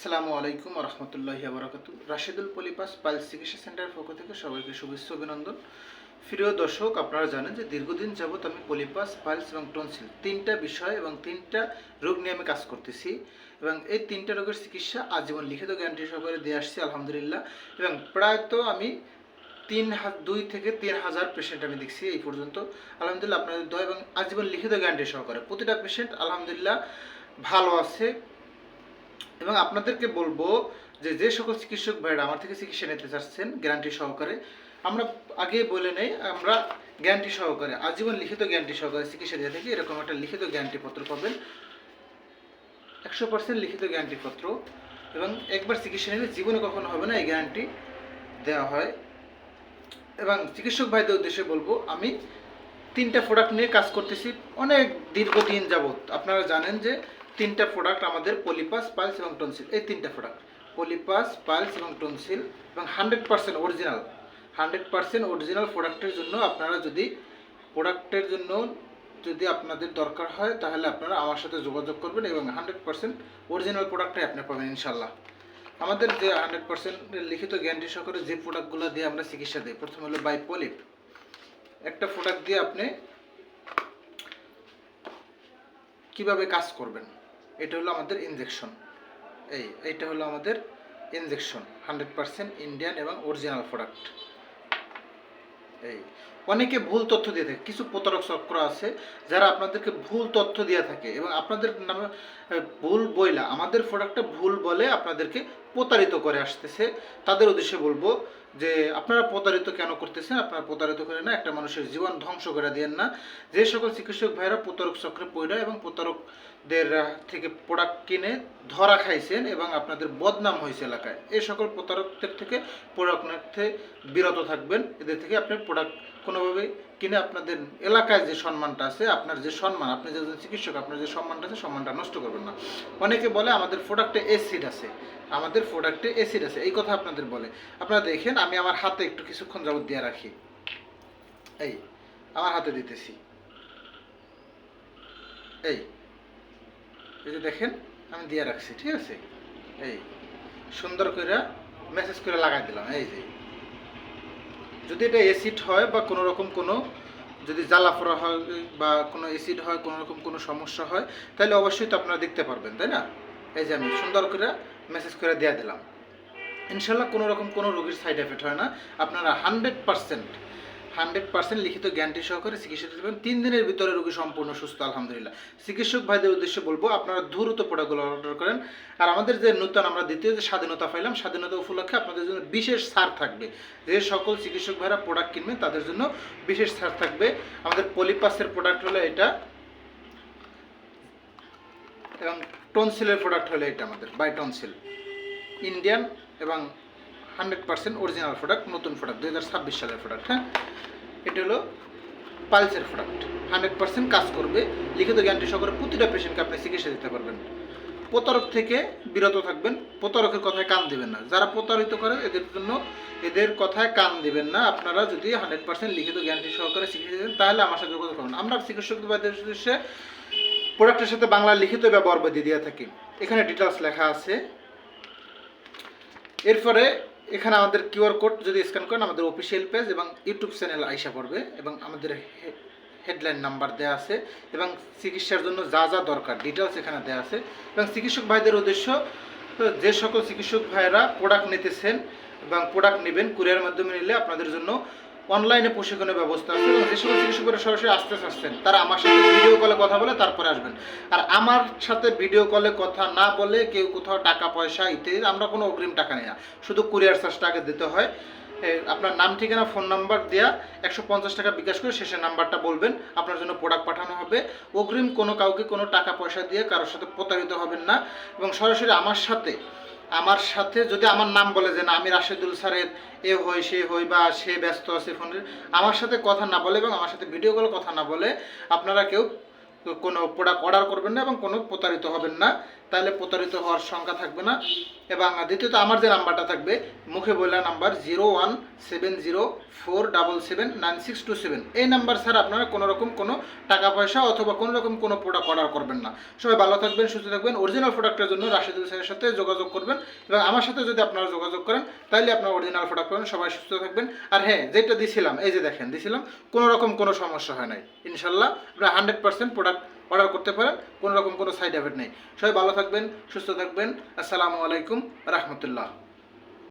আসসালামু আলাইকুম রহমতুল্লাহি বারাকাতু। রাশেদুল পলিপাস পাইলস চিকিৎসা সেন্টারের পক্ষ থেকে সবাইকে শুভেচ্ছা অভিনন্দন। প্রিয় দর্শক, আপনারা জানেন যে দীর্ঘদিন যাবৎ আমি পলিপাস, পাইলস এবং টনসিল তিনটা বিষয় এবং তিনটা রোগ নিয়ে আমি কাজ করতেছি এবং এই তিনটা রোগের চিকিৎসা আজীবন লিখিত গ্যারান্টি সহকারে দিয়ে আসছি আলহামদুলিল্লাহ। এবং প্রায়ত আমি 2 থেকে 3 হাজার পেশেন্ট আমি দেখছি এই পর্যন্ত আলহামদুলিল্লাহ, আপনাদের দয়া এবং আজীবন লিখিত গ্যারান্টি সহকারে প্রতিটা পেশেন্ট আলহামদুলিল্লাহ ভালো আছে। এবং আপনাদেরকে বলবো যে যে সকল চিকিৎসক ভাইরা আমার থেকে চিকিৎসা নিতে চাচ্ছেন গ্যারান্টি সহকারে, আমরা আগে বলে নেই, আমরা গ্যারান্টি সহকারে আজীবন লিখিত গ্যারান্টি সহকারে চিকিৎসা দিয়ে থাকি। এরকম একটা লিখিত গ্যারান্টি পত্র পাবেন, 100% লিখিত গ্যারান্টি পত্র, এবং একবার চিকিৎসা নিলে জীবনে কখনো হবে না, এই গ্যারান্টি দেওয়া হয়। এবং চিকিৎসক ভাইদের উদ্দেশ্যে বলবো, আমি তিনটা প্রোডাক্ট নিয়ে কাজ করতেছি অনেক দীর্ঘদিন যাবৎ। আপনারা জানেন যে তিনটা প্রোডাক্ট আমাদের, পলিপাস, পাইলস এবং টনসিল। এই তিনটা প্রোডাক্ট পলিপাস, পাইলস এবং টনসিল, এবং 100% অরিজিনাল প্রোডাক্টের জন্য আপনারা যদি আপনাদের দরকার হয় তাহলে আপনারা আমার সাথে যোগাযোগ করবেন এবং 100% অরিজিনাল প্রোডাক্টটাই আপনি পাবেন ইনশাল্লাহ। আমাদের যে 100% লিখিত গ্যারান্টি সহকারে যে প্রোডাক্টগুলো দিয়ে আমরা চিকিৎসা দিই, প্রথম হলো বাইপলিপ, একটা প্রোডাক্ট দিয়ে আপনি কিভাবে কাজ করবেন। এটা হলো আমাদের ইনজেকশন। এইটা হলো আমাদের ইনজেকশন, 100% ইন্ডিয়ান এবং অরিজিনাল প্রোডাক্ট। অনেকে ভুল তথ্য দিয়ে থাকে, কিছু প্রতারক চক্র আছে যারা আপনাদেরকে ভুল তথ্য দিয়ে থাকে এবং আপনাদের নামে ভুল বইলা আমাদের প্রোডাক্টটা ভুল বলে আপনাদেরকে প্রতারিত করে আসতেছে। তাদের উদ্দেশ্যে বলবো যে আপনারা প্রতারিত কেন করতেছেন, আপনারা প্রতারিত করে না, একটা মানুষের জীবন ধ্বংস করে দিয়েন না। যে সকল চিকিৎসক ভাইরা প্রতারক চক্রে পড়া এবং প্রতারকদের থেকে প্রোডাক্ট কিনে ধরা খাইছেন এবং আপনাদের বদনাম হয়েছে এলাকায়, এই সকল প্রতারকদের থেকে প্রোডাক্ট বিরত থাকবেন। এদের থেকে আপনি প্রোডাক্ট কোনোভাবে কিনে আপনাদের এলাকায় যে সম্মানটা আছে, আপনার যে সম্মান, আপনি যে চিকিৎসক, আপনার যে সম্মানটা আছে, সম্মানটা নষ্ট করবেন না। অনেকে বলে আমাদের প্রোডাক্টে অ্যাসিড আছে, এই কথা আপনাদের বলে। আপনারা দেখেন, আমি আমার হাতে একটু কিছুক্ষণ যাবত দিয়ে রাখি, এই আমার হাতে দিতেছি, এই যে দেখেন আমি দিয়ে রাখছি, ঠিক আছে। এই সুন্দর করে মেসেজ করে লাগাই দিলাম। এই যে যদি এটা অ্যাসিড হয় বা কোনো রকম কোনো যদি জ্বালাফোড়া হয় বা কোনো অ্যাসিড হয়, কোনো রকম কোনো সমস্যা হয়, তাহলে অবশ্যই তো আপনারা দেখতে পারবেন, তাই না। এই যে আমি সুন্দর করে মেসেজ করে দিয়ে দিলাম, ইনশাল্লাহ কোনো রকম কোনো রোগীর সাইড এফেক্ট হয় না। আপনারা 100% লিখিত গ্যারান্টি সহকারে চিকিৎসা দেবেন। 3 দিনের ভিতরে রোগী সম্পূর্ণ সুস্থ আলহামদুলিল্লাহ। চিকিৎসক ভাইদের উদ্দেশ্যে বলবো, আপনারা দ্রুত প্রোডাক্টগুলো অর্ডার করেন। আর আমাদের যে নতুন আমরা দ্বিতীয় যে স্বাধীনতা পাইলাম, স্বাধীনতা উপলক্ষে আপনাদের জন্য বিশেষ ছাড় থাকবে। যে সকল চিকিৎসক ভাইরা প্রোডাক্ট কিনবেন তাদের জন্য বিশেষ ছাড় থাকবে। আমাদের পলিপাসের প্রোডাক্ট হলো এটা, এবং টনসিলের প্রোডাক্ট হলো এটা, আমাদের বাই টনসিল ইন্ডিয়ান এবং 100% অরিজিনাল প্রোডাক্ট, নতুন প্রোডাক্ট, 2026 সালের প্রোডাক্ট। হ্যাঁ, এটা হলো পালসের প্রোডাক্ট, 100% কাজ করবে। লিখিত গ্যারান্টি সহকারে প্রতিটা পেশেন্টকে আপনি চিকিৎসা দিতে পারবেন। প্রতারক থেকে বিরত থাকবেন, প্রতারকের কথায় কান দিবেন না। যারা প্রতারিত করে এদের কথায় কান দিবেন না। আপনারা যদি 100% লিখিত গ্যারান্টি সহকারে চিকিৎসা দেন তাহলে আমার সাথে যোগাযোগ করবেন। আমরা চিকিৎসকদের উদ্দেশ্যে প্রোডাক্টের সাথে বাংলা লিখিত ব্যবহার বই দিয়ে থাকি, এখানে ডিটেলস লেখা আছে। এরপরে এখানে আমাদের কিউআর কোড যদি স্ক্যান করেন আমাদের অফিসিয়াল পেজ এবং ইউটিউব চ্যানেল আইসা পড়বে, এবং আমাদের হেডলাইন নাম্বার দেওয়া আছে এবং চিকিৎসার জন্য যা যা দরকার ডিটেলস এখানে দেওয়া আছে। এবং চিকিৎসক ভাইদের উদ্দেশ্য, যে সকল চিকিৎসক ভাইরা প্রোডাক্ট নিতেছেন এবং প্রোডাক্ট নেবেন কুরিয়ার মাধ্যমে নিলে আপনাদের জন্য অনলাইনে প্রশিক্ষণের ব্যবস্থা আছে। এবং যে সকল চিকিৎসকরা সরাসরি আসতে চাচ্ছেন তারা আমার সাথে ভিডিও কলে কথা বলে তারপরে আসবেন। আর আমার সাথে ভিডিও কলে কথা না বলে কেউ কোথাও টাকা পয়সা ইত্যাদি, আমরা কোনো অগ্রিম টাকা নিই না, শুধু কুরিয়ার চার্জটা আগে দিতে হয়। আপনার নাম, ঠিকানা, ফোন নাম্বার দেওয়া, 150 টাকা বিকাশ করে শেষের নাম্বারটা বলবেন, আপনার জন্য প্রোডাক্ট পাঠানো হবে। অগ্রিম কাউকে কোনো টাকা পয়সা দিয়ে কারোর সাথে প্রতারিত হবেন না। এবং সরাসরি আমার সাথে যদি আমার নাম বলে যে না আমি রাশেদুল স্যারের সে হই বা সে ব্যস্ত আছে ফোনের, আমার সাথে কথা না বলে এবং আমার সাথে ভিডিও কলে কথা না বলে আপনারা কেউ কোনো প্রোডাক্ট অর্ডার করবেন না এবং কোনো প্রতারিত হবেন না, তাহলে প্রতারিত হওয়ার সংখ্যা থাকবে না। এবং দ্বিতীয়ত আমার যে নাম্বারটা থাকবে মুখে বললা নাম্বার 01704779627, এই নাম্বার ছাড়া আপনারা কোনো রকম কোনো টাকা পয়সা অথবা কোনো রকম কোনো প্রোডাক্ট অর্ডার করবেন না। সবাই ভালো থাকবেন, সুস্থ থাকবেন। অরিজিনাল প্রোডাক্টের জন্য রাশেদুল স্যারের সাথে যোগাযোগ করবেন এবং আমার সাথে যদি আপনারা যোগাযোগ করেন তাহলে আপনারা অরিজিনাল প্রোডাক্ট পাবেন। সবাই সুস্থ থাকবেন। আর হ্যাঁ, যেটা দিয়েছিলাম এই যে দেখেন দিয়েছিলাম, কোনো রকম কোনো সমস্যা হয় নাই ইনশাল্লাহ। আপনারা 100% প্রোডাক্ট অর্ডার করতে পারেন, কোনো রকম কোনো সাইড এফেক্ট নেই। সবাই ভালো থাকবেন, সুস্থ থাকবেন। আসসালামু আলাইকুম রহমতুল্লাহ।